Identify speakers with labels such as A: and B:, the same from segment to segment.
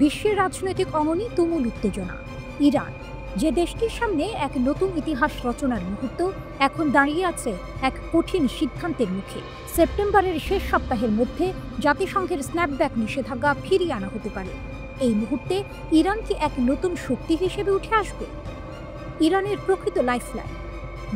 A: বিশ্বের রাজনৈতিক অঙ্গনে তুমুল উত্তেজনা। ইরান, যে দেশটির সামনে এক নতুন ইতিহাস রচনার মুহূর্ত, এখন দাঁড়িয়ে আছে এক কঠিন সিদ্ধান্তের মুখে। সেপ্টেম্বরের শেষ সপ্তাহের মধ্যে জাতিসংঘের স্ন্যাপব্যাক নিষেধাজ্ঞা ফিরিয়ে আনা হতে পারে। এই মুহূর্তে ইরান কি এক নতুন শক্তি হিসেবে উঠে আসবে? ইরানের প্রকৃত লাইফলাইন।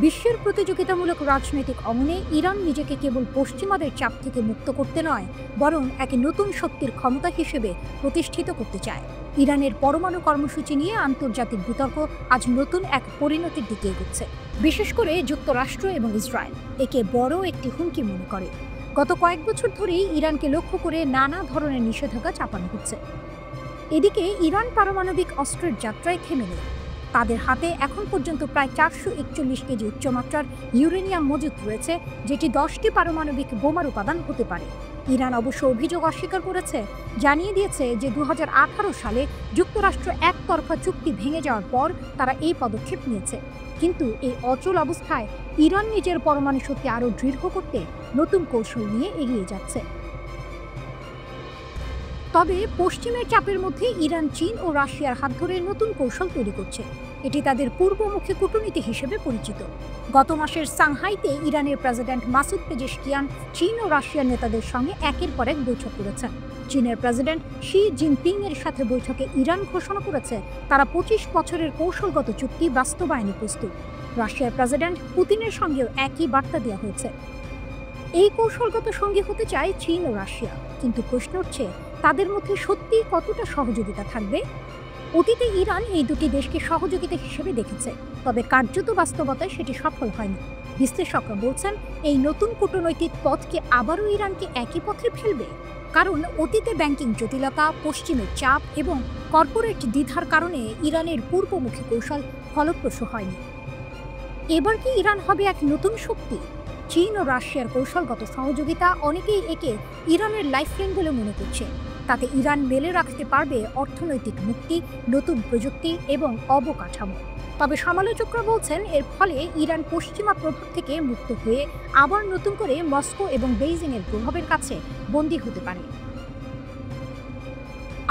A: বিশ্বের প্রতিযোগিতামূলক রাজনৈতিক অঙ্গনে ইরান নিজেকে কেবল পশ্চিমাদের চাপ থেকে মুক্ত করতে নয়, বরং এক নতুন শক্তির ক্ষমতা হিসেবে প্রতিষ্ঠিত করতে চায়। ইরানের পরমাণু কর্মসূচি নিয়ে আন্তর্জাতিক বিতর্ক আজ নতুন এক পরিণতির দিকে এগোচ্ছে। বিশেষ করে যুক্তরাষ্ট্র এবং ইসরায়েল একে বড় একটি হুমকি মনে করে। গত কয়েক বছর ধরেই ইরানকে লক্ষ্য করে নানা ধরনের নিষেধাজ্ঞা চাপানো হচ্ছে। এদিকে ইরান পারমাণবিক অস্ত্রের যাত্রায় থেমে নেই। তাদের হাতে এখন পর্যন্ত প্রায় 441 কেজি উচ্চমাত্রার ইউরেনিয়াম মজুত রয়েছে, যেটি 10টি পারমাণবিক বোমার উপাদান হতে পারে। ইরান অবশ্য অভিযোগ অস্বীকার করেছে, জানিয়ে দিয়েছে যে 2018 সালে যুক্তরাষ্ট্র একতরফা চুক্তি ভেঙে যাওয়ার পর তারা এই পদক্ষেপ নিয়েছে। কিন্তু এই অচল অবস্থায় ইরান নিজের পরমাণু শক্তি আরও দৃঢ় করতে নতুন কৌশল নিয়ে এগিয়ে যাচ্ছে। তবে পশ্চিমের চাপের মধ্যে ইরান চীন ও রাশিয়ার হাত ধরে নতুন কৌশল তৈরি করছে। এটি তাদের পূর্বমুখী কূটনীতি হিসেবে পরিচিত। গত মাসের সাংহাইতে ইরানের প্রেসিডেন্ট মাসুদ পেজেশকিয়ান চীন ও রাশিয়ার নেতাদের সঙ্গে একের পর এক বৈঠক করেছেন। চীনের প্রেসিডেন্ট শি জিনপিং এর সাথে বৈঠকে ইরান ঘোষণা করেছে তারা 25 বছরের কৌশলগত চুক্তি বাস্তবায়নে প্রস্তুত। রাশিয়ার প্রেসিডেন্ট পুতিনের সঙ্গেও একই বার্তা দেওয়া হয়েছে। এই কৌশলগত সঙ্গী হতে চায় চীন ও রাশিয়া, কিন্তু প্রশ্ন হচ্ছে তাদের মধ্যে সত্যি কতটা সহযোগিতা থাকবে। অতীতে ইরান এই দুটি দেশকে সহযোগিতা হিসেবে দেখেছে, তবে কার্যত বাস্তবতায় সেটি সফল হয়নি। বিশ্লেষকরা বলছেন এই নতুন কূটনৈতিক পথকে আবারও ইরানকে একই পথে ফেলবে, কারণ অতীতে ব্যাংকিং জটিলতা, পশ্চিমের চাপ এবং কর্পোরেট দ্বিধার কারণে ইরানের পূর্বমুখী কৌশল ফলপ্রসূ হয়নি। এবার কি ইরান হবে এক নতুন শক্তি? চীন ও রাশিয়ার কৌশলগত সহযোগিতা অনেকেই একে ইরানের লাইফলাইন বলে মনে করছে। তাতে ইরান মেলে রাখতে পারবে অর্থনৈতিক মুক্তি, নতুন প্রযুক্তি এবং অবকাঠামো। তবে সমালোচকরা বলছেন এর ফলে ইরান পশ্চিমা প্রভাব থেকে মুক্ত হয়ে আবার নতুন করে মস্কো এবং বেইজিংয়ের প্রভাবের কাছে বন্দী হতে পারে।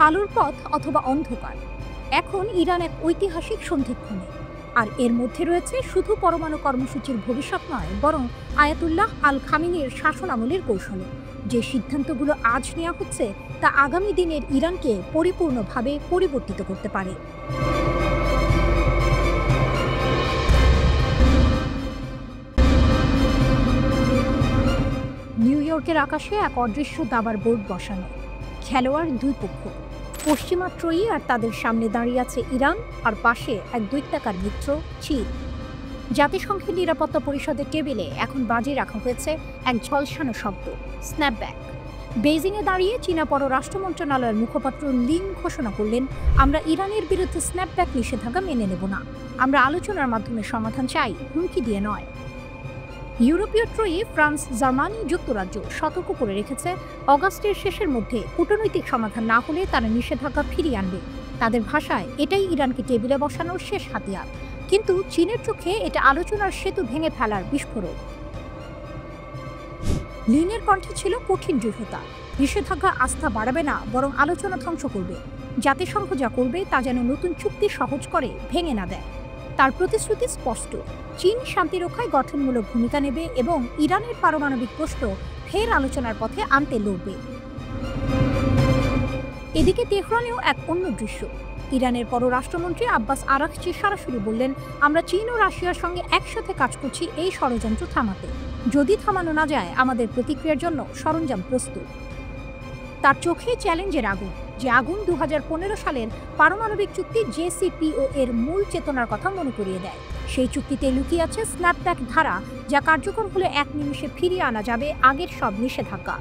A: আলোর পথ অথবা অন্ধকার, এখন ইরান এক ঐতিহাসিক সন্ধিক্ষণে। আর এর মধ্যে রয়েছে শুধু পরমাণু কর্মসূচির ভবিষ্যৎ নয়, বরং আয়াতুল্লাহ আল খামিনির শাসনামলের কৌশল। যে সিদ্ধান্তগুলো আজ নেওয়া হচ্ছে তা আগামী দিনের ইরানকে পরিপূর্ণভাবে পরিবর্তিত করতে পারে। নিউ ইয়র্কের আকাশে এক অদৃশ্য দাবার বোর্ড বসানো, খেলোয়াড় দুই পক্ষ। পশ্চিমা ত্রয়ী আর তাদের সামনে দাঁড়িয়ে আছে ইরান, আর পাশে এক দৈত্যাকার মিত্র চীন। জাতিসংঘের নিরাপত্তা পরিষদের টেবিলে এখন বাজি রাখা হয়েছে এক ঝলসানো শব্দ, স্ন্যাপব্যাক। বেইজিংয়ে দাঁড়িয়ে চীনা পররাষ্ট্র মন্ত্রণালয়ের মুখপাত্র লিন ঘোষণা করলেন, আমরা ইরানের বিরুদ্ধে স্ন্যাপব্যাক নিষেধাজ্ঞা মেনে নেব না। আমরা আলোচনার মাধ্যমে সমাধান চাই, হুমকি দিয়ে নয়। ইউরোপীয় ত্রয়ী ফ্রান্স, জার্মানি, যুক্তরাজ্য সতর্ক করে রেখেছে অগাস্টের শেষের মধ্যে কূটনৈতিক সমাধান না হলে তারা নিষেধাজ্ঞা ফিরিয়ে আনবে। তাদের ভাষায় এটাই ইরানকে টেবিলে বসানোর শেষ হাতিয়ার। কিন্তু চীনের চোখে এটা আলোচনার সেতু ভেঙে ফেলার বিস্ফোরক। লিনের কণ্ঠে ছিল কঠিন দৃঢ়তা। নিষেধাজ্ঞা আস্থা বাড়াবে না, বরং আলোচনা ধ্বংস করবে। জাতিসংঘ যা করবে তা যেন নতুন চুক্তি সহজ করে, ভেঙে না দেয়। তার প্রতিশ্রুতি স্পষ্ট, চীন শান্তি রক্ষায় গঠনমূলক ভূমিকা নেবে এবং ইরানের পারমাণবিক প্রশ্ন ফের আলোচনার পথে আনতে লড়বে। এদিকে তেহরানেও এক অন্য দৃশ্য। ইরানের পররাষ্ট্রমন্ত্রী আব্বাস আরাকচি সরাসরি বললেন, আমরা চীন ও রাশিয়ার সঙ্গে একসাথে কাজ করছি এই ষড়যন্ত্র থামাতে। যদি থামানো না যায়, আমাদের প্রতিক্রিয়ার জন্য সরঞ্জাম প্রস্তুত। তার চোখে চ্যালেঞ্জের আগুন, যে আগুন 2015 সালের পারমাণবিক চুক্তি JCPOA এর মূল চেতনার কথা মনে করিয়ে দেয়। সেই চুক্তিতে লুকিয়ে আছে স্ন্যাপব্যাক ধারা, যা কার্যকর হলে এক নিমিষে ফিরিয়ে আনা যাবে আগের সব নিষেধাজ্ঞা।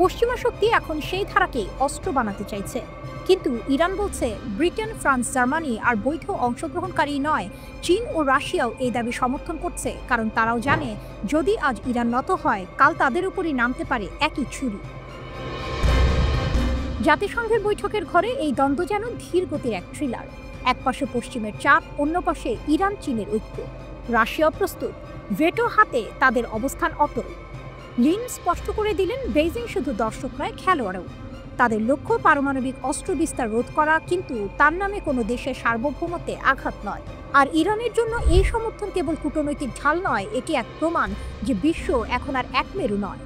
A: পশ্চিমা শক্তি এখন সেই ধারাকেই অস্ত্র বানাতে চাইছে। কিন্তু ইরান বলছে ব্রিটেন, ফ্রান্স, জার্মানি আর বৈধ অংশগ্রহণকারী নয়, চীন ও রাশিয়াও এই দাবি সমর্থন করছে, কারণ তারাও জানে যদি আজ ইরান নত হয়, কাল তাদের উপরই নামতে পারে একই ছুরি। জাতিসংঘের বৈঠকের ঘরে এই দ্বন্দ্ব যেন ধীর গতির এক থ্রিলার। এক পাশে পশ্চিমের চাপ, অন্য পাশে ইরান চীনের ঐক্য। রাশিয়া প্রস্তুত, ভেটো হাতে তাদের অবস্থান অটল। লিন স্পষ্ট করে দিলেন, বেইজিং শুধু দর্শক নয়, খেলোয়াড়ও। তাদের লক্ষ্য পারমাণবিক অস্ত্র বিস্তার রোধ করা, কিন্তু তার নামে কোনো দেশের সার্বভৌমত্বে আঘাত নয়। আর ইরানের জন্য এই সমর্থন কেবল কূটনৈতিক ঢাল নয়, এটি এক প্রমাণ যে বিশ্ব এখন আর একমেরু নয়।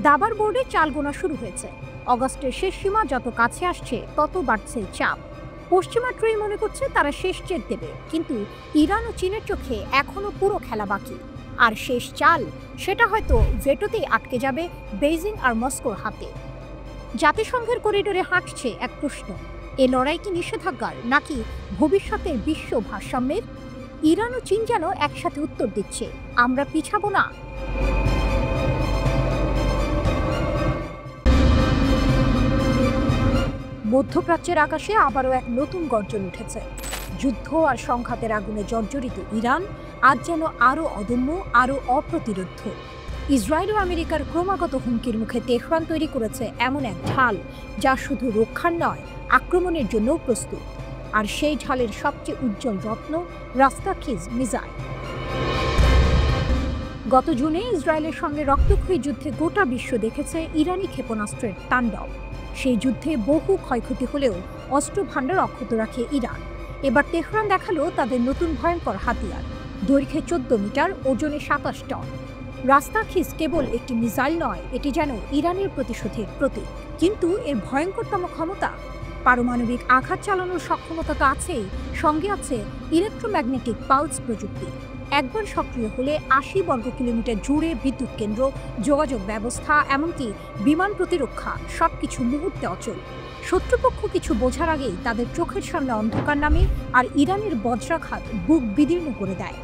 A: দাবার বোর্ডে চাল গোনা শুরু হয়েছে। অগস্টের শেষ সীমা যত কাছে আসছে তত বাড়ছে চাপ। পশ্চিমা ট্রেই মনে করছে তারা শেষ চেক দেবে, কিন্তু ইরান ও চীনের চোখে এখনো পুরো খেলা বাকি। আর শেষ চাল, সেটা হয়তো ভেটোতেই আটকে যাবে বেইজিং আর মস্কোর হাতে। জাতিসংঘের করিডোরে হাঁটছে এক প্রশ্ন, এ লড়াই কি নিষেধাজ্ঞার নাকি ভবিষ্যতের বিশ্ব ভারসাম্যের? ইরান ও চীন যেন একসাথে উত্তর দিচ্ছে, আমরা পিছাবো না। মধ্যপ্রাচ্যের আকাশে আবারও এক নতুন গর্জন উঠেছে। যুদ্ধ আর সংঘাতের আগুনে জর্জরিত ইরান আজ যেন আরও অদম্য, আরও অপ্রতিরোধ্য। ইসরায়েল ও আমেরিকার ক্রমাগত হুমকির মুখে তেহরান তৈরি করেছে এমন এক ঢাল যা শুধু রক্ষার নয়, আক্রমণের জন্যও প্রস্তুত। আর সেই ঢালের সবচেয়ে উজ্জ্বল রত্ন রাস্তাখিজ মিসাইল। গত জুনে ইসরায়েলের সঙ্গে রক্তক্ষয়ী যুদ্ধে গোটা বিশ্ব দেখেছে ইরানি ক্ষেপণাস্ত্রের তাণ্ডব। সেই যুদ্ধে বহু ক্ষয়ক্ষতি হলেও অস্ত্র ভাণ্ডার অক্ষত রাখে ইরান। এবার তেহরান দেখালো তাদের নতুন ভয়ঙ্কর হাতিয়ার, দৈর্ঘ্যে 14 মিটার, ওজনে 27 টন। রাস্তাখিজ কেবল একটি মিসাইল নয়, এটি যেন ইরানের প্রতিশোধের প্রতীক। কিন্তু এর ভয়ঙ্করতম ক্ষমতা, পারমাণবিক আঘাত চালানোর সক্ষমতা তো আছেই, সঙ্গে আছে ইলেকট্রোম্যাগনেটিক পালস প্রযুক্তি। একবার সক্রিয় হলে 80 বর্গ কিলোমিটার জুড়ে বিদ্যুৎ কেন্দ্র, যোগাযোগ ব্যবস্থা, এমনকি বিমান প্রতিরক্ষা সবকিছু মুহূর্তে অচল। শত্রুপক্ষ কিছু বোঝার আগেই তাদের চোখের সামনে অন্ধকার নামে, আর ইরানের বজ্রাঘাত বুক বিদীর্ণ করে দেয়।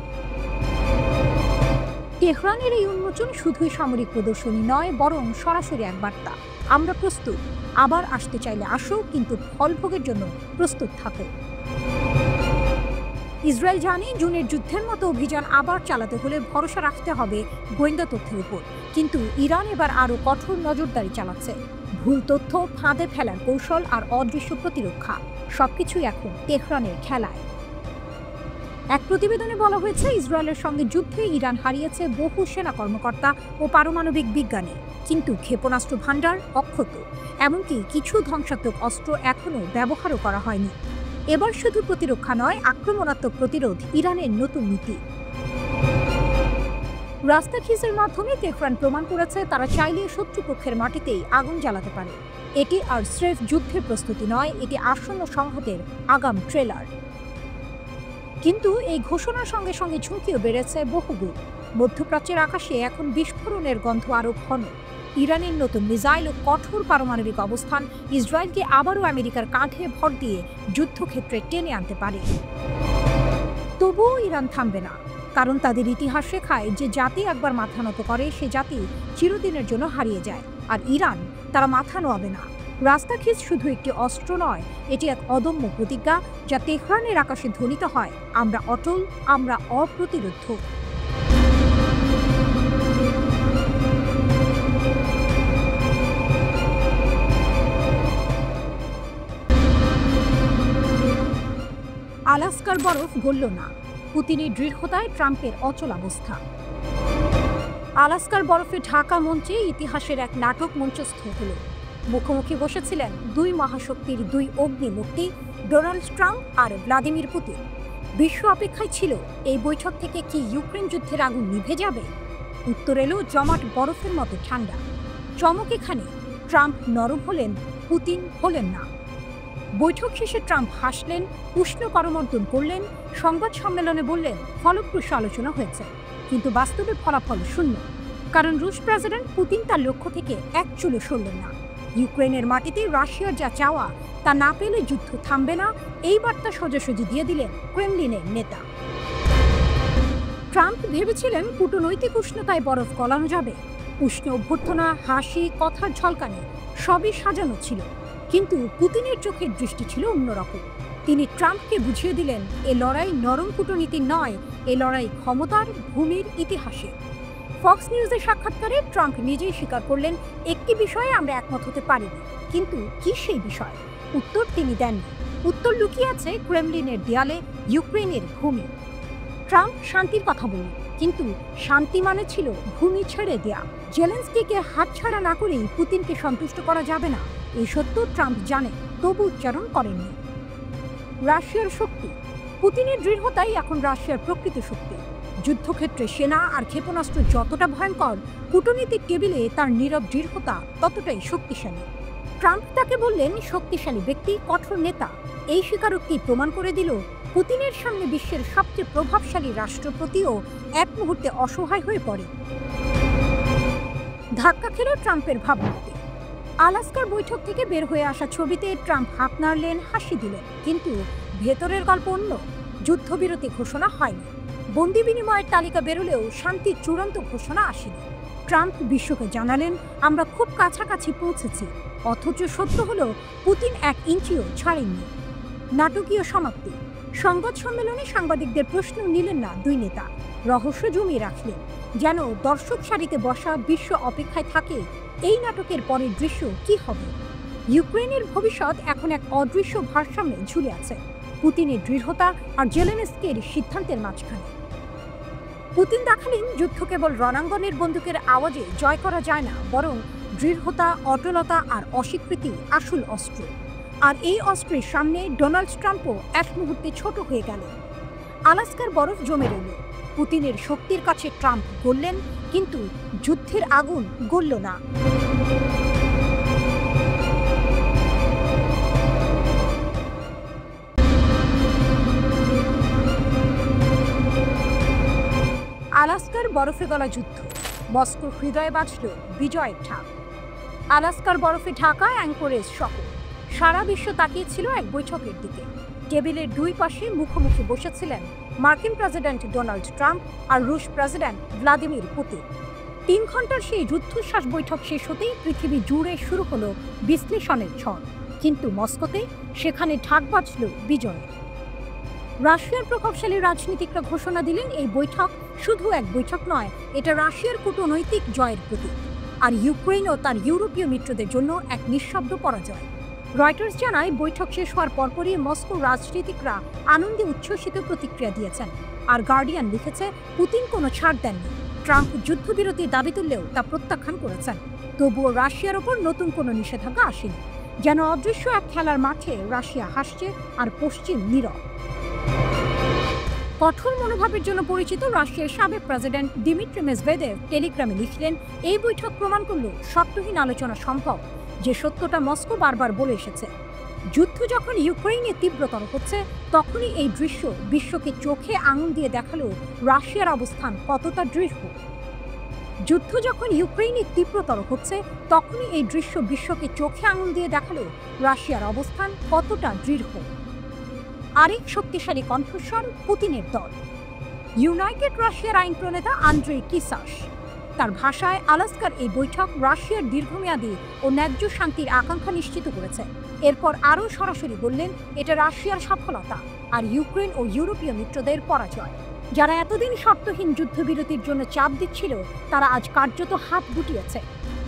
A: তেহরানের এই উন্মোচন শুধুই সামরিক প্রদর্শনী নয়, বরং সরাসরি এক বার্তা, আমরা প্রস্তুত, আবার আসতে চাইলে আসো, কিন্তু ফলভোগের জন্য প্রস্তুত থাকো। ইসরায়েল জানে জুনের যুদ্ধের মতো অভিযান আবার চালাতে হলে ভরসা রাখতে হবে গোয়েন্দা তথ্যের উপর। কিন্তু ইরান এবার আরও কঠোর নজরদারি চালাচ্ছে। ভুল তথ্য, ফাঁদে ফেলার কৌশল আর অদৃশ্য প্রতিরক্ষা সবকিছুই এখন তেহরানের খেলায়। এক প্রতিবেদনে বলা হয়েছে, ইসরায়েলের সঙ্গে যুদ্ধে ইরান হারিয়েছে বহু সেনা কর্মকর্তা ও পারমাণবিক বিজ্ঞানী, কিন্তু ক্ষেপণাস্ত্র ভাণ্ডার অক্ষত, এমনকি কিছু ধ্বংসাত্মক অস্ত্র এখনও ব্যবহারও করা হয়নি। এবার শুধু প্রতিরক্ষা নয়, আক্রমণাত্মক প্রতিরোধ ইরানের নতুন নীতি। রাস্তাখিজের মাধ্যমে তেহরান প্রমাণ করেছে তারা চাইলে শত্রুপক্ষের মাটিতেই আগুন জ্বালাতে পারে। এটি আর স্রেফ যুদ্ধের প্রস্তুতি নয়, এটি আসন্ন সংঘাতের আগাম ট্রেলার। কিন্তু এই ঘোষণার সঙ্গে সঙ্গে ঝুঁকিও বেড়েছে বহুগুণ। মধ্যপ্রাচ্যের আকাশে এখন বিস্ফোরণের গন্ধ আরও ঘন। ইরানের নতুন মিসাইল ও কঠোর পারমাণবিক অবস্থান ইসরায়েলকে আবারও আমেরিকার কাঁধে ভর দিয়ে যুদ্ধক্ষেত্রে টেনে আনতে পারে। তবুও ইরান থামবে না, কারণ তাদের ইতিহাস শেখায় যে জাতি একবার মাথা নত করে সে জাতি চিরদিনের জন্য হারিয়ে যায়। আর ইরান, তারা মাথা নোয়াবে না। রাস্তাখিজ শুধু একটি অস্ত্র নয়, এটি এক অদম্য প্রতিজ্ঞা যা তেহরানের আকাশে ধ্বনিত হয়, আমরা অটল, আমরা অপ্রতিরোধ্য। আলাস্কার বরফ গলল না, পুতিনের দৃঢ়তায় ট্রাম্পের অচল অবস্থা। আলাস্কার বরফে ঢাকা মঞ্চে ইতিহাসের এক নাটক মঞ্চস্থ হল। মুখোমুখি বসেছিলেন দুই মহাশক্তির দুই অগ্নিমূর্তি, ডোনাল্ড ট্রাম্প আর ভ্লাদিমির পুতিন। বিশ্ব অপেক্ষায় ছিল এই বৈঠক থেকে কি ইউক্রেন যুদ্ধের আগুন নিভে যাবে? উত্তর এলো জমাট বরফের মতো ঠান্ডা। চমক এখানে, ট্রাম্প নরম হলেন, পুতিন হলেন না। বৈঠক শেষে ট্রাম্প হাসলেন, উষ্ণ করমর্দন করলেন, সংবাদ সম্মেলনে বললেন ফলপ্রসূ আলোচনা হয়েছে, কিন্তু বাস্তবে ফলাফল শূন্য। কারণ রুশ প্রেসিডেন্ট পুতিন তার লক্ষ্য থেকে এক চুলো সরলেন না। ইউক্রেনের মাটিতে রাশিয়ার যা চাওয়া তা না পেলে যুদ্ধ থামবে না, এই বার্তা সোজাসুজি দিয়ে দিলেন ক্রেমলিনের নেতা। ট্রাম্প ভেবেছিলেন কূটনৈতিক উষ্ণতায় বরফ গলানো যাবে। উষ্ণ অভ্যর্থনা, হাসি, কথার ঝলকানি সবই সাজানো ছিল, কিন্তু পুতিনের চোখের দৃষ্টি ছিল অন্যরকম। তিনি ট্রাম্পকে বুঝিয়ে দিলেন এ লড়াই নরম কূটনীতি নয়, এ লড়াই ক্ষমতার, ভূমির, ইতিহাসে। ফক্স নিউজের সাক্ষাৎকারে ট্রাম্প নিজেই স্বীকার করলেন, একটি বিষয়ে আমরা একমত হতে পারিনি, কিন্তু কি সেই বিষয়? উত্তর তিনি দেননি। উত্তর লুকিয়ে আছে ক্রেমলিনের দেয়ালে, ইউক্রেনের ভূমি। ট্রাম্প শান্তির কথা বললেন, কিন্তু শান্তি মানে ছিল ভূমি ছেড়ে দেয়া। জেলেনস্কিকে হাতছাড়া না করেই পুতিনকে সন্তুষ্ট করা যাবে না, এই সত্য ট্রাম্প জানে, তবু উচ্চারণ করেননি। রাশিয়ার শক্তি। পুতিনের দৃঢ়তাই এখন রাশিয়ার প্রকৃত শক্তি। যুদ্ধক্ষেত্রে সেনা আর ক্ষেপণাস্ত্র যতটা ভয়ঙ্কর, কূটনীতিক টেবিলে তার নীরব দৃঢ়তা ততটাই শক্তিশালী। ট্রাম্প তাকে বললেন শক্তিশালী ব্যক্তি, কঠোর নেতা। এই স্বীকারোক্তি প্রমাণ করে দিল পুতিনের সামনে বিশ্বের সবচেয়ে প্রভাবশালী রাষ্ট্রপতিও এক মুহূর্তে অসহায় হয়ে পড়ে। ধাক্কা খেল ট্রাম্পের ভাবমূর্তি। আলাস্কার বৈঠক থেকে বের হয়ে আসা ছবিতে ট্রাম্প হাত নাড়লেন, হাসি দিলেন, কিন্তু ভেতরের গল্প অন্য। যুদ্ধবিরতি ঘোষণা হয়নি, বন্দি বিনিময়ের তালিকা বেরোলেও শান্তির চূড়ান্ত ঘোষণা আসেনি। ট্রাম্প বিশ্বকে জানালেন, আমরা খুব কাছাকাছি পৌঁছেছি, অথচ সত্য হলো পুতিন 1 ইঞ্চিও ছাড়েননি। নাটকীয় সমাপ্তি। সংবাদ সম্মেলনে সাংবাদিকদের প্রশ্ন নিলেন না দুই নেতা, রহস্য জমিয়ে রাখলেন, যেন দর্শক সারিতে বসা বিশ্ব অপেক্ষায় থাকে এই নাটকের পরের দৃশ্য কি হবে। ইউক্রেনের ভবিষ্যৎ এখন এক অদৃশ্য ভারসাম্যে ঝুলে আছে, পুতিনের দৃঢ়তা আর জেলেনস্কির সিদ্ধান্তের মাঝখানে। পুতিন দেখালেন, যুদ্ধ কেবল রণাঙ্গনের বন্দুকের আওয়াজে জয় করা যায় না, বরং দৃঢ়তা, অটলতা আর অস্বীকৃতি আসল অস্ত্র। আর এই অস্ত্রের সামনে ডোনাল্ড ট্রাম্পও এক মুহূর্তে ছোট হয়ে গেলেন। আলাস্কার বরফ জমে রইল। পুতিনের শক্তির কাছে ট্রাম্প গললেন, কিন্তু যুদ্ধের আগুন গলল না। আলাস্কার বরফে গলা যুদ্ধ। মস্কোর হৃদয়ে বাজল বিজয়ের ঢাক। আলাস্কার বরফে ঢাকা অ্যাঙ্করেজ শহর। সারা বিশ্ব তাকিয়েছিল এক বৈঠকের দিকে। টেবিলের দুই পাশে মুখোমুখি বসেছিলেন মার্কিন প্রেসিডেন্ট ডোনাল্ড ট্রাম্প আর রুশ প্রেসিডেন্ট ভ্লাদিমির পুতিন। 3 ঘন্টার সেই রুদ্ধশ্বাস বৈঠক শেষ হতেই পৃথিবী জুড়ে শুরু হলো বিশ্লেষণের ঝড়, কিন্তু মস্কোতে সেখানে ঢাক বাজল বিজয়ের। রাশিয়ার প্রভাবশালী রাজনীতিকরা ঘোষণা দিলেন, এই বৈঠক শুধু এক বৈঠক নয়, এটা রাশিয়ার কূটনৈতিক জয়ের প্রতীক, আর ইউক্রেন ও তার ইউরোপীয় মিত্রদের জন্য এক নিঃশব্দ পরাজয়। রয়টার্স জানায়, বৈঠক শেষ হওয়ার পরপরই মস্কোর রাজনীতিকরা আনন্দে উচ্ছ্বসিত প্রতিক্রিয়া দিয়েছেন। আর গার্ডিয়ান লিখেছে, পুতিন কোনো ছাড় দেননি। ট্রাম্প যুদ্ধবিরতির দাবি তুললেও তা প্রত্যাখ্যান করেছেন। তবুও রাশিয়ার ওপর নতুন কোনো নিষেধাজ্ঞা আসেনি। যেন অদৃশ্য এক খেলার মাঠে রাশিয়া হাসছে আর পশ্চিম নীরব। কঠোর মনোভাবের জন্য পরিচিত রাশিয়ার সাবেক প্রেসিডেন্ট দিমিত্রি মেদভেদেভ টেলিগ্রামে লিখলেন, এই বৈঠক প্রমাণ করল শর্তহীন আলোচনা সম্ভব, যে সত্যটা মস্কো বারবার বলে এসেছে। যুদ্ধ যখন ইউক্রেনে তীব্রতর হচ্ছে, তখনই এই দৃশ্য বিশ্বকে চোখে আঙুল দিয়ে দেখালো রাশিয়ার অবস্থান কতটা দৃঢ়। যুদ্ধ যখন ইউক্রেনে তীব্রতর হচ্ছে, তখনই এই দৃশ্য বিশ্বকে চোখে আঙুল দিয়ে দেখালো রাশিয়ার অবস্থান কতটা দৃঢ়। আরেক শক্তিশালী কণ্ঠস্বর পুতিনের দল। ইউনাইটেড রাশিয়ার আইন প্রণেতা আন্দ্রেই কিসাস। তার ভাষায়, আলাস্কার এই বৈঠক রাশিয়ার দীর্ঘমেয়াদী ও ন্যায্য শান্তির আকাঙ্ক্ষা নিশ্চিত করেছে। এরপর আরও সরাসরি বললেন, এটা রাশিয়ার সফলতা আর ইউক্রেন ও ইউরোপীয় মিত্রদের পরাজয়। যারা এতদিন শর্তহীন যুদ্ধবিরতির জন্য চাপ দিচ্ছিল, তারা আজ কার্যত হাত গুটিয়েছে।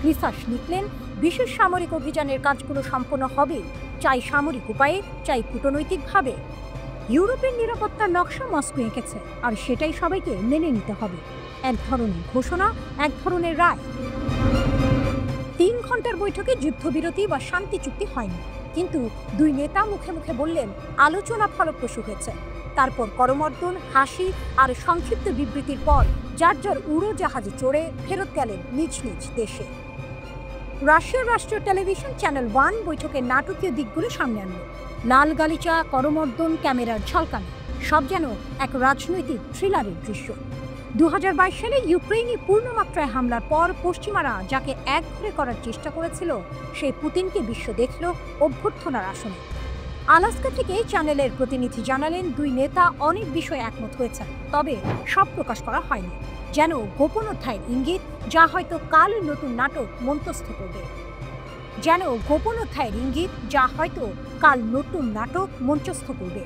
A: কিসাস লিখলেন, বিশেষ সামরিক অভিযানের কাজগুলো সম্পন্ন হবে, চাই সামরিক উপায়ে, চাই কূটনৈতিকভাবে। ইউরোপের নিরাপত্তার নকশা মস্কো এঁকেছে, আর সেটাই সবাইকে মেনে নিতে হবে। এক ধরনের ঘোষণা, এক ধরনের রায়। 3 ঘন্টার বৈঠকে যুদ্ধবিরতি বা শান্তি চুক্তি হয়নি, কিন্তু দুই নেতা মুখে মুখে বললেন, আলোচনা ফলপ্রসূ হয়েছে। তারপর করমর্দন, হাসি আর সংক্ষিপ্ত বিবৃতির পর যার যার উড়োজাহাজে চড়ে ফেরত গেলেন নিজ নিজ দেশে। রাশিয়ার রাষ্ট্রীয় টেলিভিশন চ্যানেল 1 বৈঠকের নাটকীয় দিকগুলো সামনে আনল। লাল গালিচা, করমর্দন, ক্যামেরার ঝলকানি, সব যেন এক রাজনৈতিক থ্রিলারের দৃশ্য। 2022 সালে ইউক্রেনে পূর্ণমাত্রায় হামলার পর পশ্চিমারা যাকে একঘরে করার চেষ্টা করেছিল, সেই পুতিনকে বিশ্ব দেখল অভ্যর্থনার আসনে। আলাস্কা থেকে চ্যানেলের প্রতিনিধি জানালেন, দুই নেতা অনেক বিষয়ে একমত হয়েছেন, তবে সব প্রকাশ করা হয়নি। যেন গোপন অধ্যায়ের ইঙ্গিত, যা হয়তো কাল নতুন নাটক মঞ্চস্থ করবে। যেন গোপন অধ্যায়ের ইঙ্গিত, যা হয়তো কাল নতুন নাটক মঞ্চস্থ করবে।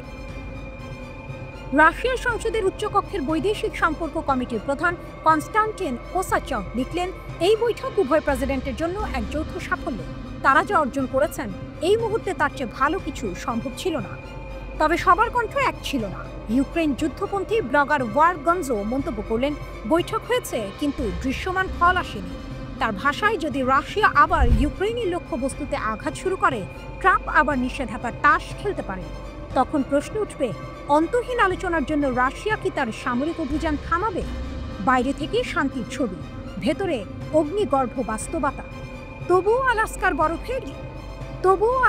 A: রাশিয়ার সংসদের উচ্চকক্ষের বৈদেশিক সম্পর্ক কমিটির প্রধান কনস্টান্টিন কোসাচভ লিখলেন, এই বৈঠক উভয় প্রেসিডেন্টের জন্য এক যৌথ সাফল্য। তারা যা অর্জন করেছেন, এই মুহূর্তে তার চেয়ে ভালো কিছু সম্ভব ছিল না। তবে সবার কণ্ঠ এক ছিল না। ইউক্রেন যুদ্ধপন্থী ব্লগার ওয়ার গঞ্জো মন্তব্য করলেন, বৈঠক হয়েছে কিন্তু দৃশ্যমান ফল আসেনি। তার ভাষায়, যদি রাশিয়া আবার ইউক্রেনের লক্ষ্যবস্তুতে আঘাত শুরু করে, ট্রাম্প আবার নিষেধাজ্ঞার তাস খেলতে পারে। তখন প্রশ্ন উঠবে, অন্তহীন আলোচনার জন্য রাশিয়া কি তার সামরিক অভিযান থামাবে? বাইরে থেকে শান্তির ছবি, ভেতরে অগ্নিগর্ভ বাস্তবতা। তবুও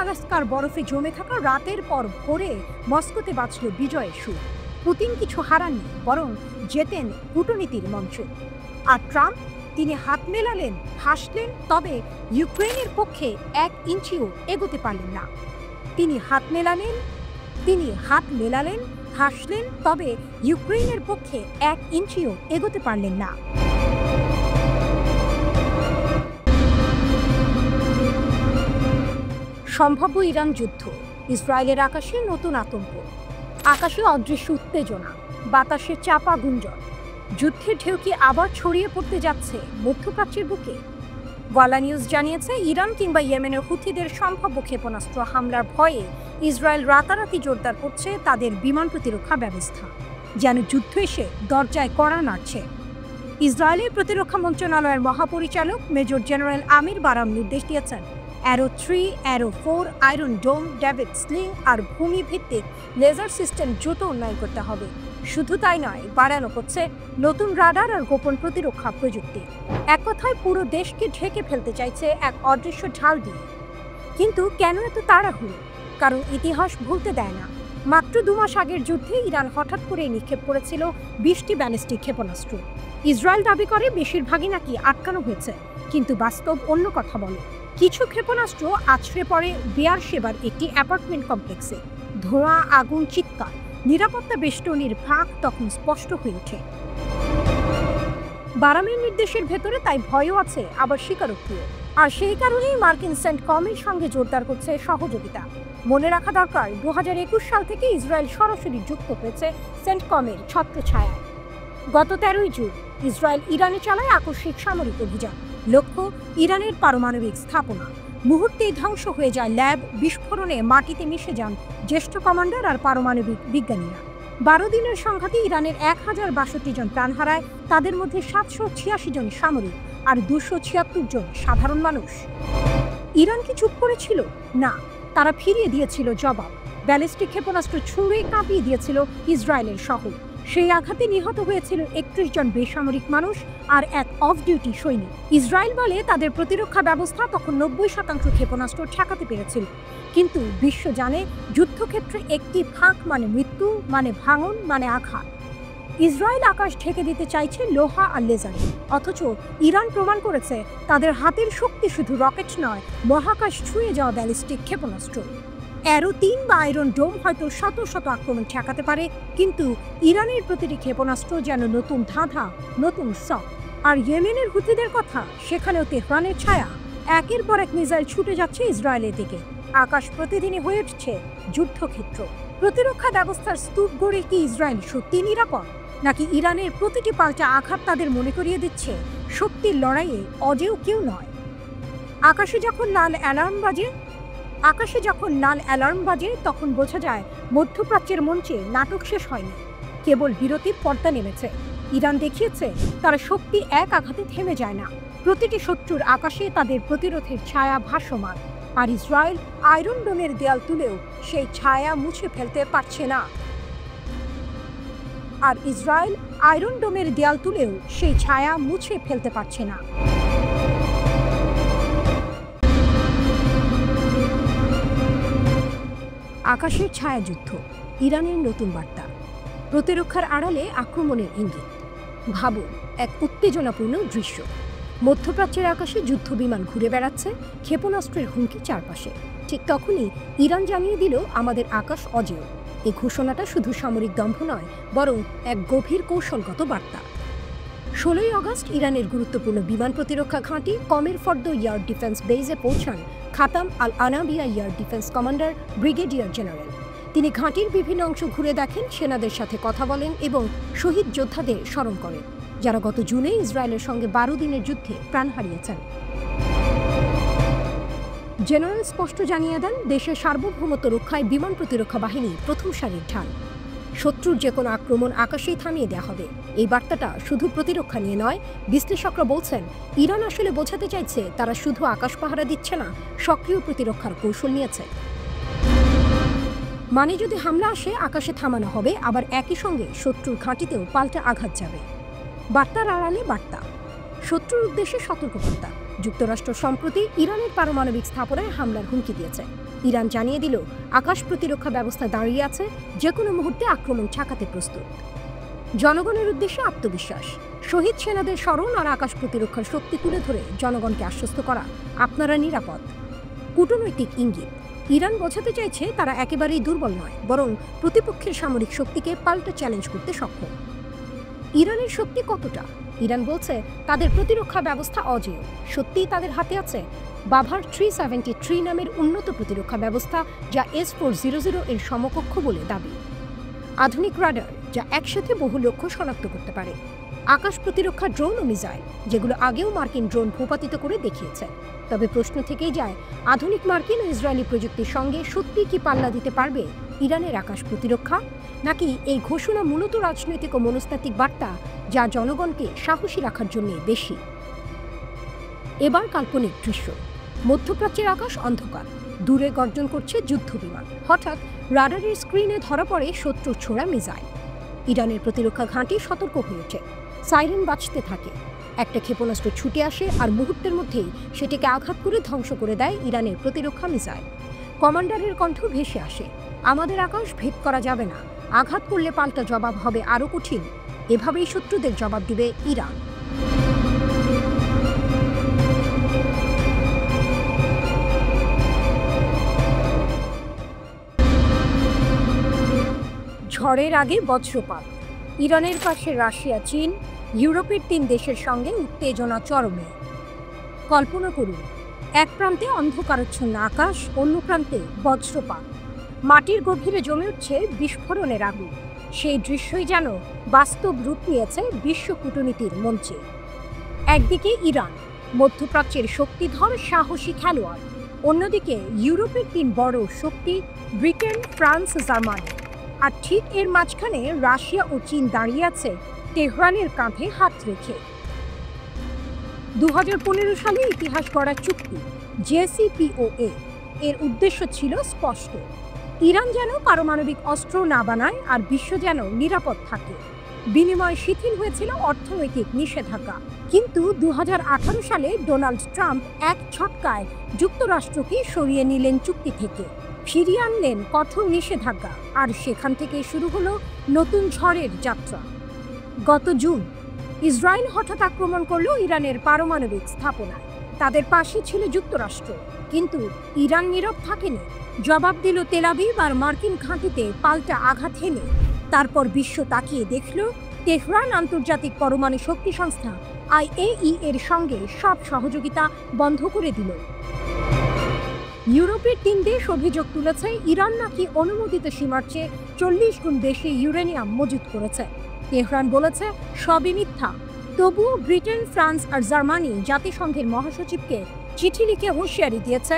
A: আলাস্কার বরফে জমে থাকা রাতের পর ভোরে মস্কোতে বাজল বিজয়ের সুর। পুতিন কিছু হারাননি, বরং জেতেন কূটনীতির মঞ্চ। আর ট্রাম্প, তিনি হাত মেলালেন, হাসলেন, তবে ইউক্রেনের পক্ষে 1 ইঞ্চিও এগোতে পারলেন না। তিনি হাত মেলালেন, হাসলেন, তবে ইউক্রেনের পক্ষে 1 ইঞ্চিও এগোতে পারলেন না। সম্ভাব্য ইরান যুদ্ধ, ইসরায়েলের আকাশে নতুন আতঙ্ক, আকাশে অদৃশ্য উত্তেজনা, বাতাসে চাপা গুঞ্জন। যুদ্ধের ঢেউ কি আবার ছড়িয়ে পড়তে যাচ্ছে মধ্যপ্রাচ্যের বুকে? ওয়ালা নিউজ জানিয়েছে, ইরান কিংবা ইয়েমেনের হুথিদের সম্ভাব্য ক্ষেপণাস্ত্র হামলার ভয়ে ইসরায়েল রাতারাতি জোরদার করছে তাদের বিমান প্রতিরক্ষা ব্যবস্থা, যেন যুদ্ধ এসে দরজায় কড়া নাড়ছে। ইসরায়েলের প্রতিরক্ষা মন্ত্রণালয়ের মহাপরিচালক মেজর জেনারেল আমির বারাম নির্দেশ দিয়েছেন, অ্যারো 3, অ্যারো 4, আয়রন ডোম, ডেভিড স্লিং আর ভূমি ভিত্তিক লেজার সিস্টেম দ্রুত উন্নয়ন করতে হবে। শুধু তাই নয়, বাড়ানো হচ্ছে নতুন রাডার আর গোপন প্রতিরক্ষা প্রযুক্তি। এক কথায় পুরো দেশকে ঢেকে ফেলতে চাইছে এক অদৃশ্য ঢাল দিয়ে। কিন্তু কেন এত তাড়াহুড়ো? কারণ ইতিহাস ভুলতে দেয় না। মাত্র 2 মাস আগের যুদ্ধে ইরান হঠাৎ করে নিক্ষেপ করেছিল 20টি ব্যালিস্টিক ক্ষেপণাস্ত্র। ইসরায়েল দাবি করে বেশিরভাগই নাকি আটকানো হয়েছে, কিন্তু বাস্তব অন্য কথা বলে। কিছু ক্ষেপণাস্ত্র আছড়ে পড়ে বেয়ারশেবার একটি অ্যাপার্টমেন্ট কমপ্লেক্সে। ধোঁয়া, আগুন, চিৎকার, নিরাপত্তা বেষ্টনীর ফাঁক তখন স্পষ্ট হয়ে ওঠে। বারামের নির্দেশের ভেতরে তাই ভয়ও আছে, আবার স্বীকারোক্তিও। আর সেই কারণেই মার্কিন সেন্টকমের সঙ্গে জোরদার করছে সহযোগিতা। মনে রাখা দরকার, 2021 সাল থেকে ইসরায়েল সরাসরি যুক্ত হয়েছে সেন্টকমের ছত্রছায়ায়। গত 13ই জুন ইসরায়েল ইরানে চালায় আকস্মিক সামরিক অভিযান। লক্ষ্য ইরানের পারমাণবিক স্থাপনা। মুহূর্তেই ধ্বংস হয়ে যায় ল্যাব, বিস্ফোরণে মাটিতে মিশে যান জ্যেষ্ঠ কমান্ডার আর পারমাণবিক বিজ্ঞানীরা। 12 দিনের সংঘাতে ইরানের 1062 জন প্রাণ হারায়, তাদের মধ্যে 786 জন সামরিক আর 276 জন সাধারণ মানুষ। ইরান কি চুপ করেছিল? না, তারা ফিরিয়ে দিয়েছিল জবাব। ব্যালিস্টিক ক্ষেপণাস্ত্র ছুঁড়ে কাঁপিয়ে দিয়েছিল ইসরায়েলের শহর। সেই আঘাতে নিহত হয়েছিল 31 জন বেসামরিক মানুষ আর 1 অফ ডিউটি সৈনিক। ইসরায়েল বলে তাদের প্রতিরক্ষা ব্যবস্থা তখন 90% ক্ষেপণাস্ত্র ঠেকাতে পেরেছিল। কিন্তু বিশ্ব জানে, যুদ্ধক্ষেত্রে একটি ফাঁক মানে মৃত্যু, মানে ভাঙন, মানে আঘাত। ইসরায়েল আকাশ ঢেকে দিতে চাইছে লোহা আর লেজার, অথচ ইরান প্রমাণ করেছে তাদের হাতের শক্তি শুধু রকেট নয়, মহাকাশ ছুঁয়ে যাওয়া ব্যালিস্টিক ক্ষেপণাস্ত্র। অ্যারো 3 বা আয়রন ডোম হয়তো শত শত আক্রমণ ঠেকাতে পারে, কিন্তু ইরানের প্রতিটি ক্ষেপণাস্ত্র যেন নতুন ধাঁধা, নতুন শক। আর ইয়েমেনের হুথিদের কথা, সেখানেও তেহরানের ছায়া। একের পর এক মিসাইল ছুটে যাচ্ছে ইসরায়েলের দিকে। আকাশ প্রতিদিনই হয়ে উঠছে যুদ্ধক্ষেত্র। প্রতিরক্ষা ব্যবস্থার স্তূপ গড়ে কি ইসরায়েল সত্যি নিরাপদ, নাকি ইরানের প্রতিটি পাল্টা আঘাত তাদের মনে করিয়ে দিচ্ছে শক্তির লড়াইয়ে অজেয় কেউ নয়? আকাশে যখন লাল অ্যালার্ম বাজে তখন বোঝা যায় মধ্যপ্রাচ্যের মঞ্চে নাটক শেষ হয়নি, কেবল বিরতির পর্দা নেমেছে। ইরান দেখিয়েছে তার শক্তি এক আঘাতে থেমে যায় না। প্রতিটি শত্রুর আকাশে তাদের প্রতিরোধের ছায়া ভাসমান। আর ইসরায়েল আয়রন ডোমের দেয়াল তুলেও সেই ছায়া মুছে ফেলতে পারছে না। আকাশের ছায়াযুদ্ধ, ইরানের নতুন বার্তা, প্রতিরক্ষার আড়ালে আক্রমণের ইঙ্গিত। ভাবুন, এক উত্তেজনাপূর্ণ দৃশ্য। মধ্যপ্রাচ্যের আকাশে যুদ্ধ বিমান ঘুরে বেড়াচ্ছে, ক্ষেপণাস্ত্রের হুমকি চারপাশে। ঠিক তখনই ইরান জানিয়ে দিল, আমাদের আকাশ অজেয়। এই ঘোষণাটা শুধু সামরিক দম্ভ নয়, বরং এক গভীর কৌশলগত বার্তা। 16ই আগস্ট ইরানের গুরুত্বপূর্ণ বিমান প্রতিরক্ষা ঘাঁটি কমের ফর্দ এয়ার ডিফেন্স বেজে পৌঁছান Khatam al Anbiya air defence commander brigadier general. তিনি ঘাঁটির বিভিন্ন অংশ ঘুরে দেখেন, সেনাদের সাথে কথা বলেন এবং শহীদ যোদ্ধাদের স্মরণ করেন, যারা গত জুনে ইসরায়েলের সঙ্গে 12 দিনের যুদ্ধে প্রাণ হারিয়েছেন। জেনারেল স্পষ্ট জানিয়ে দেন, দেশের সার্বভৌমত্ব রক্ষায় বিমান প্রতিরক্ষা বাহিনী প্রথম সারির ঢাল। শত্রুর যে কোনো আক্রমণ আকাশেই থামিয়ে দেওয়া হবে। এই বার্তাটা শুধু প্রতিরক্ষা নিয়ে নয়, বিশ্লেষকরা বলছেন ইরান আসলে বোঝাতে চাইছে তারা শুধু আকাশ পাহারা দিচ্ছে না, সক্রিয় প্রতিরক্ষার কৌশল নিয়েছে। মানে যদি হামলা আসে আকাশে থামানো হবে, আবার একই সঙ্গে শত্রুর ঘাঁটিতেও পাল্টা আঘাত যাবে। বার্তার আড়ালে বার্তা, শত্রুর উদ্দেশ্যে সতর্কবার্তা। যুক্তরাষ্ট্র সম্প্রতি ইরানের পারমাণবিক স্থাপনায় হামলার হুমকি দিয়েছে। ইরান জানিয়ে দিল আকাশ প্রতিরক্ষা ব্যবস্থা দাঁড়িয়ে আছে, যে কোনো মুহূর্তে আক্রমণ ঠেকাতে প্রস্তুত। জনগণের উদ্দেশ্যে আত্মবিশ্বাস, শহীদ সেনাদের স্মরণ আর আকাশ প্রতিরক্ষার শক্তি তুলে ধরে জনগণকে আশ্বস্ত করা, আপনারা নিরাপদ। কূটনৈতিক ইঙ্গিত, ইরান বোঝাতে চাইছে তারা একেবারেই দুর্বল নয়, বরং প্রতিপক্ষের সামরিক শক্তিকে পাল্টা চ্যালেঞ্জ করতে সক্ষম। ইরানের শক্তি কতটা? ইরান বলছে তাদের প্রতিরক্ষা ব্যবস্থা অজেয়। সত্যিই তাদের হাতে আছে বাভার 373 নামের উন্নত প্রতিরক্ষা ব্যবস্থা, যা S-400 এর সমকক্ষ বলে দাবি। আধুনিক রাডার, যা একসাথে বহু লক্ষ্য শনাক্ত করতে পারে। আকাশ প্রতিরক্ষা ড্রোন ও মিসাইল, যেগুলো আগেও মার্কিন ড্রোন ভূপাতিত করে দেখিয়েছে। তবে প্রশ্ন থেকেই যায়, আধুনিক মার্কিন ও ইসরায়েলি প্রযুক্তির সঙ্গে সত্যি কি পাল্লা দিতে পারবে ইরানের আকাশ প্রতিরক্ষা? নাকি এই ঘোষণা মূলত রাজনৈতিক ও মনস্তাত্ত্বিক বার্তা, যা জনগণকে সাহসী রাখার জন্য বেশি? এবার কাল্পনিক দৃশ্য, মধ্যপ্রাচ্যের আকাশ অন্ধকার, দূরে গর্জন করছে যুদ্ধ বিমান। হঠাৎ রাডারের স্ক্রিনে ধরা পড়ে শত্রুর ছোড়া মিসাইল। ইরানের প্রতিরক্ষা ঘাঁটি সতর্ক হয়ে ওঠে, সাইরেন বাজতে থাকে। একটা ক্ষেপণাস্ত্র ছুটে আসে আর মুহূর্তের মধ্যেই সেটিকে আঘাত করে ধ্বংস করে দেয় ইরানের প্রতিরক্ষা মিসাইল। কমান্ডারের কণ্ঠ ভেসে আসে, আমাদের আকাশ ভেদ করা যাবে না, আঘাত করলে পাল্টা জবাব হবে আরও কঠিন। এভাবেই শত্রুদের জবাব দিবে ইরান। ঝড়ের আগে বজ্রপাত, ইরানের পাশে রাশিয়া, চীন, ইউরোপের 3 দেশের সঙ্গে উত্তেজনা চরমে। কল্পনা করুন, এক প্রান্তে অন্ধকারাচ্ছন্ন আকাশ, অন্য প্রান্তে বজ্রপাত, মাটির গভীরে জমে উঠছে বিস্ফোরণের আগুন। সেই দৃশ্যই যেন বাস্তব রূপ নিয়েছে বিশ্ব কূটনীতির মঞ্চে। একদিকে ইরান, মধ্যপ্রাচ্যের শক্তিধর সাহসী খেলোয়াড়, অন্যদিকে ইউরোপের 3 বড় শক্তি, ব্রিটেন, ফ্রান্স, জার্মানি। আর ঠিক এর মাঝখানে রাশিয়া ও চীন দাঁড়িয়ে আছে তেহরানের কাঁধে হাত রেখে। 2015 সালে ইতিহাস গড়া চুক্তি JCPOA এর উদ্দেশ্য ছিল স্পষ্ট, ইরান যেন পারমাণবিক অস্ত্র না বানায় আর বিশ্ব যেন নিরাপদ থাকে। বিনিময়ে শিথিল হয়েছিল অর্থনৈতিক নিষেধাজ্ঞা। কিন্তু 2018 সালে ডোনাল্ড ট্রাম্প এক ছটকায় যুক্তরাষ্ট্রকে সরিয়ে নিলেন চুক্তি থেকে, ফিরিয়ে আনলেন কঠোর নিষেধাজ্ঞা। আর সেখান থেকে শুরু হলো নতুন ঝড়ের যাত্রা। গত জুন ইসরায়েল হঠাৎ আক্রমণ করল ইরানের পারমাণবিক স্থাপনায়। তাদের পাশে ছিল যুক্তরাষ্ট্র, কিন্তু ইরান নীরব থাকেনি। জবাব দিল তেল আবিব আর মার্কিন ঘাঁটিতে পাল্টা আঘাত হেনে। তারপর বিশ্ব তাকিয়ে দেখল তেহরান আন্তর্জাতিক পরমাণু শক্তি সংস্থা IAEA এর সঙ্গে সব সহযোগিতা বন্ধ করে দিল। ইউরোপের 3 দেশ অভিযোগ তুলেছে ইরান নাকি অনুমোদিত সীমার চেয়ে 40 গুণ বেশি ইউরেনিয়াম মজুত করেছে। তেহরান বলেছে সবই মিথ্যা। তবুও ব্রিটেন, ফ্রান্স আর জার্মানি জাতিসংঘের মহাসচিবকে চিঠি লিখে হুঁশিয়ারি দিয়েছে,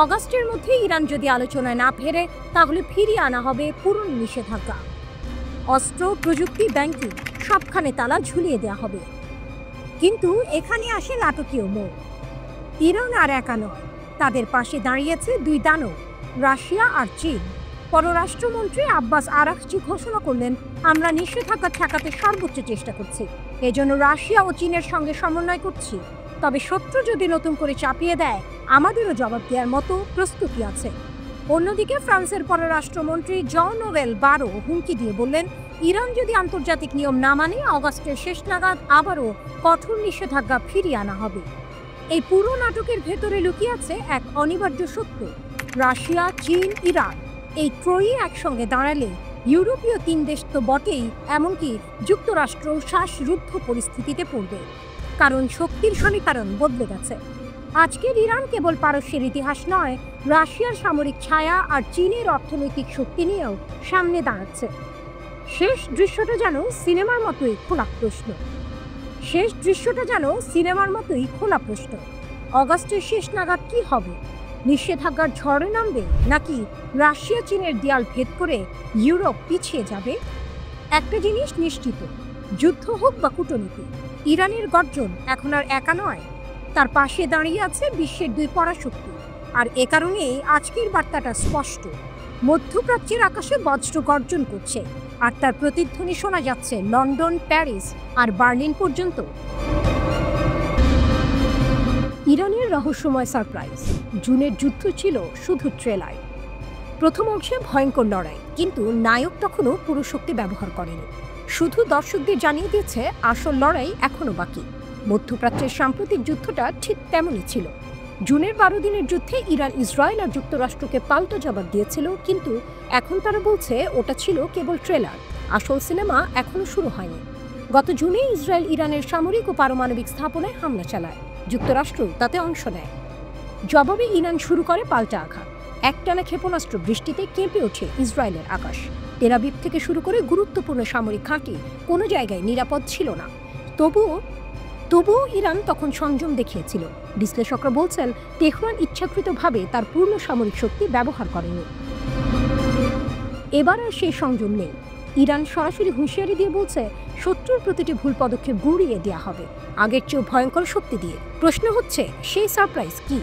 A: অগাস্টের মধ্যে ইরান যদি আলোচনায় না ফেরে তাহলে ফিরিয়ে আনা হবে পুরনো নিষেধাজ্ঞা। অস্ত্র, প্রযুক্তি, ব্যাংকিং সবখানে তালা ঝুলিয়ে দেওয়া হবে। কিন্তু এখানে আসে নাটকীয় মোড়। ইরান আর একা নয়, তাদের পাশে দাঁড়িয়েছে 2 দানব, রাশিয়া আর চীন। পররাষ্ট্রমন্ত্রী আব্বাস আরাকচি ঘোষণা করলেন, আমরা নিষেধাজ্ঞা ঠেকাতে সর্বোচ্চ চেষ্টা করছি, এজন্য রাশিয়া ও চীনের সঙ্গে সমন্বয় করছি। তবে শত্রু যদি নতুন করে চাপিয়ে দেয়, আমাদেরও জবাব দেওয়ার মতো প্রস্তুতি আছে। অন্যদিকে ফ্রান্সের পররাষ্ট্রমন্ত্রী জন-নোয়েল বারো হুমকি দিয়ে বললেন, ইরান যদি আন্তর্জাতিক নিয়ম না মানে অগাস্টের শেষ নাগাদ আবারও কঠোর নিষেধাজ্ঞা ফিরিয়ে আনা হবে। এই পুরো নাটকের ভেতরে লুকিয়ে আছে এক অনিবার্য সত্য, রাশিয়া, চীন, ইরান এই ত্রয়ী একসঙ্গে দাঁড়ালে ইউরোপীয় 3 দেশ তো বটেই, এমনকি যুক্তরাষ্ট্র শ্বাসরুদ্ধ পরিস্থিতিতে পড়বে। কারণ শক্তির সমীকরণ বদলে গেছে। আজকের ইরান কেবল পারস্যের ইতিহাস নয়, রাশিয়ার সামরিক ছায়া আর চীনের অর্থনৈতিক শক্তি নিয়েও সামনে দাঁড়াচ্ছে। শেষ দৃশ্যটা যেন সিনেমার মতোই খোলা প্রশ্ন। অগাস্টের শেষ নাগাদ কি হবে? নিষেধাজ্ঞার ঝড়ে নামবে, নাকি রাশিয়া চীনের দেয়াল ভেদ করে ইউরোপ পিছিয়ে যাবে? একটা জিনিস নিশ্চিত, যুদ্ধ হোক বা কূটনীতি, ইরানের গর্জন এখন আর একা নয়। তার পাশে দাঁড়িয়ে আছে বিশ্বের দুই পরাশক্তি। আর এ কারণেই আজকের বার্তাটা স্পষ্ট। মধ্যপ্রাচ্যের আকাশে বজ্র গর্জন করছে, আর তার প্রতিধ্বনি শোনা যাচ্ছে লন্ডন, প্যারিস আর বার্লিন পর্যন্ত। ইরানের রহস্যময় সারপ্রাইজ। জুনের যুদ্ধ ছিল শুধু ট্রেলার। প্রথম অংশে ভয়ঙ্কর লড়াই, কিন্তু নায়ক তখনও পুরো শক্তি ব্যবহার করেনি, শুধু দর্শকদের জানিয়ে দিয়েছে আসল লড়াই এখনো বাকি। মধ্যপ্রাচ্যের সাম্প্রতিক যুদ্ধটা ঠিক তেমনই ছিল। জুনের 12 দিনের যুদ্ধে ইরান ইসরায়েল আর যুক্তরাষ্ট্রকে পাল্টা জবাব দিয়েছিল, কিন্তু এখন তারা বলছে ওটা ছিল কেবল ট্রেলার, আসল সিনেমা এখনো শুরু হয়নি। গত জুনে ইসরায়েল ইরানের সামরিক ও পারমাণবিক স্থাপনায় হামলা চালায়, যুক্তরাষ্ট্র তাতে অংশ নেয়। জবাবে ইরান শুরু করে পাল্টা আঘাত। একটানা ক্ষেপণাস্ত্র বৃষ্টিতে কেঁপে ওঠে ইসরায়েলের আকাশ। তেল আবিব থেকে শুরু করে গুরুত্বপূর্ণ সামরিক ঘাঁটি কোনো জায়গায় নিরাপদ ছিল না। তবুও ইরান তখন সংযম দেখিয়েছিল। বিশ্লেষকরা বলছেন তেহরান ইচ্ছাকৃতভাবে তার পূর্ণ সামরিক শক্তি ব্যবহার করেনি। এবার আর সেই সংযম নেই। ইরান সরাসরি হুঁশিয়ারি দিয়ে বলছে শত্রুর প্রতিটি ভুল পদক্ষেপ গুঁড়িয়ে দেওয়া হবে, আগের চেয়েও ভয়ঙ্কর শক্তি দিয়ে। প্রশ্ন হচ্ছে, সেই সারপ্রাইজ কি?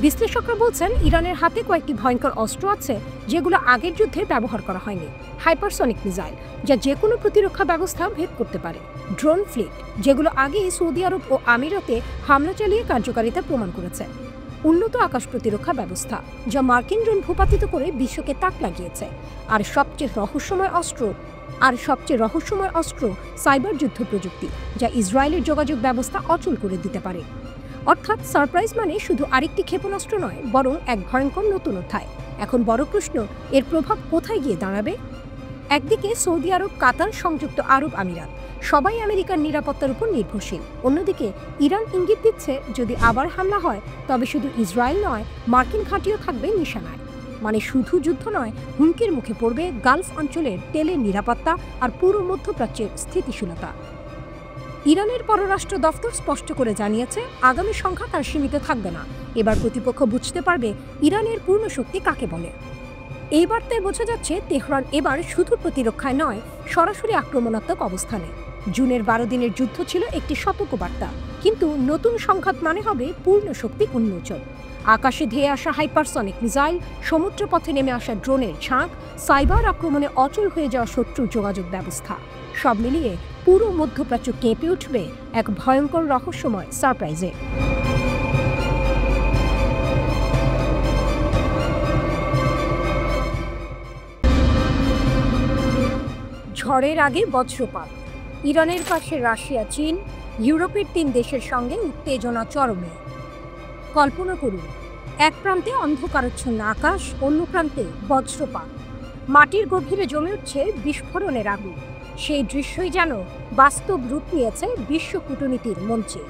A: বিশ্লেষকরা বলছেন ইরানের হাতে কয়েকটি ভয়ঙ্কর অস্ত্র আছে যেগুলো আগের যুদ্ধে ব্যবহার করা হয়নি। হাইপারসনিক মিসাইল, যা যে কোনো প্রতিরক্ষা ব্যবস্থা ভেদ করতে পারে। ড্রোন ফ্লিট, যেগুলো আগেই সৌদি আরব ও আমিরাতে হামলা চালিয়ে কার্যকারিতা প্রমাণ করেছে। উন্নত আকাশ প্রতিরক্ষা ব্যবস্থা, যা মার্কিন ড্রোন ভূপাতিত করে বিশ্বকে তাক লাগিয়েছে। আর সবচেয়ে রহস্যময় অস্ত্র সাইবার যুদ্ধ প্রযুক্তি, যা ইসরায়েলের যোগাযোগ ব্যবস্থা অচল করে দিতে পারে। অর্থাৎ সারপ্রাইজ মানে শুধু আরেকটি ক্ষেপণাস্ত্র নয়, বরং এক ভয়ঙ্কর নতুন অধ্যায়। এখন বড় প্রশ্ন, এর প্রভাব কোথায় গিয়ে দাঁড়াবে? একদিকে সৌদি আরব, কাতার, সংযুক্ত আরব আমিরাত, সবাই আমেরিকার নিরাপত্তার উপর নির্ভরশীল। অন্যদিকে ইরান ইঙ্গিত দিচ্ছে যদি আবার হামলা হয় তবে শুধু ইসরায়েল নয়, মার্কিন ঘাঁটিও থাকবে নিশানায়। মানে শুধু যুদ্ধ নয়, হুমকির মুখে পড়বে গালফ অঞ্চলের তেলের নিরাপত্তা আর পুরো মধ্যপ্রাচ্যের স্থিতিশীলতা। ইরানের পররাষ্ট্র দফতর স্পষ্ট করে জানিয়েছে আগামী সংখ্যা তার সীমিত থাকবে না। এবার প্রতিপক্ষ বুঝতে পারবে ইরানের পূর্ণ শক্তি কাকে বলে। এই বার্তায় বোঝা যাচ্ছে তেহরান এবার শুধু প্রতিরক্ষায় নয়, সরাসরি আক্রমণাত্মক অবস্থানে। জুনের 12 দিনের যুদ্ধ ছিল একটি সতর্কবার্তা, কিন্তু নতুন সংঘাত মানে হবে পূর্ণ শক্তি উন্মোচন। আকাশে ধেয়ে আসা হাইপারসনিক মিসাইল, সমুদ্রপথে নেমে আসা ড্রোনের ঝাঁক, সাইবার আক্রমণে অচল হয়ে যাওয়া শত্রুর যোগাযোগ ব্যবস্থা, সব মিলিয়ে পুরো মধ্যপ্রাচ্য কেঁপে উঠবে এক ভয়ঙ্কর রহস্যময় সারপ্রাইজে। ঝড়ের আগে বজ্রপাত। ইরানের পাশে রাশিয়া, চীন, ইউরোপের 3 দেশের সঙ্গে উত্তেজনা চরমে। কল্পনা করুন, এক প্রান্তে অন্ধকারাচ্ছন্ন আকাশ, অন্য প্রান্তে বজ্রপাত। মাটির গভীরে জমে উঠছে বিস্ফোরণের আগুন। সেই দৃশ্যই যেন বাস্তব রূপ নিয়েছে বিশ্ব কূটনীতির মঞ্চে।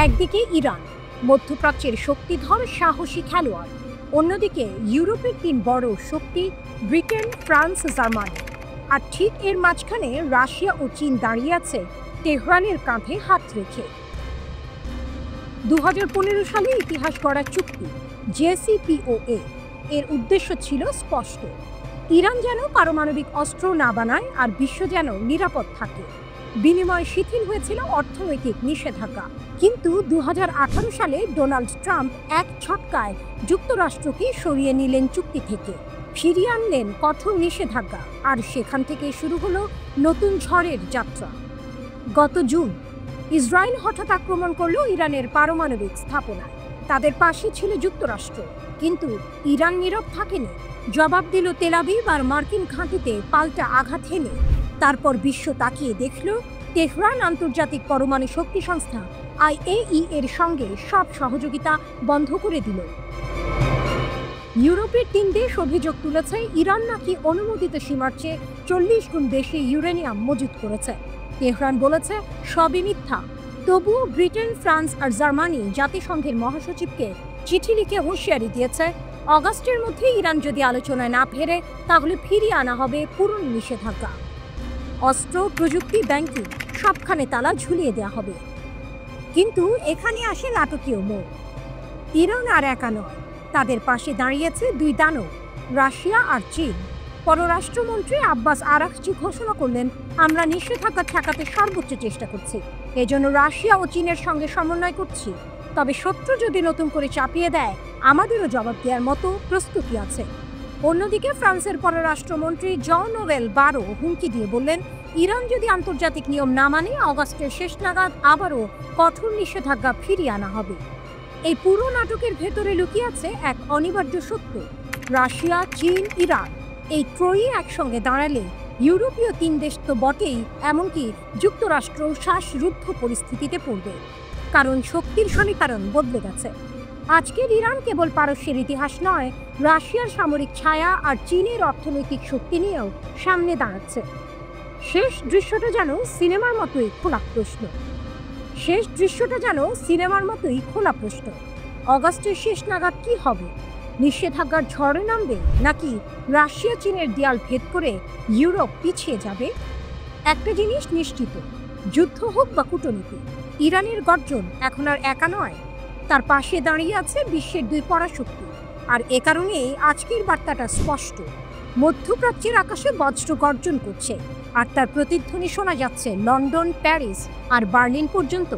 A: একদিকে ইরান, মধ্যপ্রাচ্যের শক্তিধর সাহসী খেলোয়াড়। অন্যদিকে ইউরোপের 3 বড় শক্তি, ব্রিটেন, ফ্রান্স, জার্মানি। আর ঠিক এর মাঝখানে রাশিয়া ও চীন দাঁড়িয়ে আছে তেহরানের কাঁধে হাত রেখে। 2015 সালে ইতিহাস গড়া চুক্তি JCPOA এর উদ্দেশ্য ছিল স্পষ্ট। ইরান যেন পারমাণবিক অস্ত্র না বানায় আর বিশ্ব যেন নিরাপদ থাকে। বিনিময়ে শিথিল হয়েছিল অর্থনৈতিক নিষেধাজ্ঞা। কিন্তু 2018 সালে ডোনাল্ড ট্রাম্প এক ছটকায় যুক্তরাষ্ট্রকে সরিয়ে নিলেন চুক্তি থেকে, ফিরিয়ে আনলেন কঠোর নিষেধাজ্ঞা। আর সেখান থেকে শুরু হলো নতুন ঝড়ের যাত্রা। গত জুন ইসরায়েল হঠাৎ আক্রমণ করলো ইরানের পারমাণবিক স্থাপনায়। তাদের পাশে ছিল যুক্তরাষ্ট্র, কিন্তু ইরান নীরব থাকেনি। জবাব দিল তেল আবিব আর মার্কিন ঘাঁটিতে পাল্টা আঘাত হেনে। তারপর বিশ্ব তাকিয়ে দেখল তেহরান আন্তর্জাতিক পরমাণু শক্তি সংস্থা IAEA এর সঙ্গে সব সহযোগিতা বন্ধ করে দিল। ইউরোপের 3 দেশ অভিযোগ তুলেছে ইরান নাকি অনুমোদিত সীমার চেয়ে 40 গুণ বেশি ইউরেনিয়াম মজুত করেছে। তেহরান বলেছে সবই মিথ্যা। তবুও ব্রিটেন, ফ্রান্স আর জার্মানি জাতিসংঘের মহাসচিবকে চিঠি লিখে হুঁশিয়ারি দিয়েছে অগাস্টের মধ্যে ইরান যদি আলোচনায় না ফেরে তাহলে ফিরিয়ে আনা হবে পুরনো নিষেধাজ্ঞা। অস্ত্র, প্রযুক্তি, ব্যাংকিং সবখানে তালা ঝুলিয়ে দেওয়া হবে। কিন্তু এখানে আসে নাটকীয় মোড়। ইরান আর একা নয়, তাদের পাশে দাঁড়িয়েছে দুই দানব, রাশিয়া আর চীন। পররাষ্ট্রমন্ত্রী আব্বাস আরাকচি ঘোষণা করলেন, আমরা নিষেধাজ্ঞা ঠেকাতে সর্বোচ্চ চেষ্টা করছি, এজন্য রাশিয়া ও চীনের সঙ্গে সমন্বয় করছি। তবে শত্রু যদি নতুন করে চাপিয়ে দেয়, আমাদেরও জবাব দেওয়ার মতো প্রস্তুতি আছে। অন্যদিকে ফ্রান্সের পররাষ্ট্রমন্ত্রী জন নোভেল বারো হুমকি দিয়ে বললেন, ইরান যদি আন্তর্জাতিক নিয়ম না মানে অগাস্টের শেষ নাগাদ আবারও কঠোর নিষেধাজ্ঞা ফিরিয়ে আনা হবে। এই পুরো নাটকের ভেতরে লুকিয়ে আছে এক অনিবার্য সত্য। রাশিয়া, চীন, ইরান এই ত্রয়ী একসঙ্গে দাঁড়ালে ইউরোপীয় তিন দেশ তো বটেই, এমনকি যুক্তরাষ্ট্র শ্বাসরুদ্ধ পরিস্থিতিতে পড়বে। কারণ শক্তির সমীকরণ বদলে গেছে। আজকের ইরান কেবল পারস্যের ইতিহাস নয়, রাশিয়ার সামরিক ছায়া আর চীনের অর্থনৈতিক শক্তি নিয়েও সামনে দাঁড়াচ্ছে। শেষ দৃশ্যটা যেন সিনেমার মতোই খোলা প্রশ্ন। অগাস্টের শেষ নাগাদ কি হবে? নিষেধাজ্ঞার ঝড়ে নামবে, নাকি রাশিয়া চীনের দেয়াল ভেদ করে ইউরোপ পিছিয়ে যাবে? একটা জিনিস নিশ্চিত, যুদ্ধ হোক বা কূটনীতি, ইরানের গর্জন এখন আর একা নয়, তার পাশে দাঁড়িয়ে আছে বিশ্বের দুই পরাশক্তি। আর এ কারণেই আজকের বার্তাটা স্পষ্ট। মধ্যপ্রাচ্যের আকাশে বজ্র গর্জন করছে, আর তার প্রতিধ্বনি শোনা যাচ্ছে লন্ডন, প্যারিস আর বার্লিন পর্যন্ত।